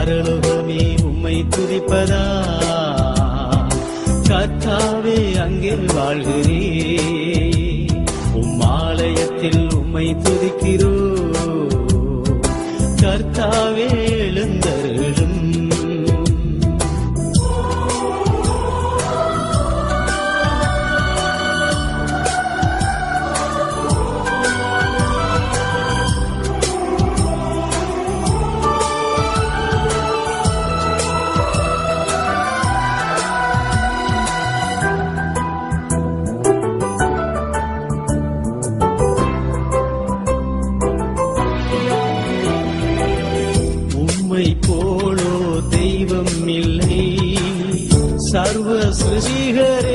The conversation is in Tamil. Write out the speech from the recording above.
பரலோகமே உம்மை துதிப்பதா, கர்த்தாவே அங்கே வாழ்கிறே. ஆலயத்தில் உம்மை துதிக்கிறோ, கர்த்தாவே எழுந்தருளும். போலோ தெய்வம் இல்லை, சர்வ சிருஷ்டிகரே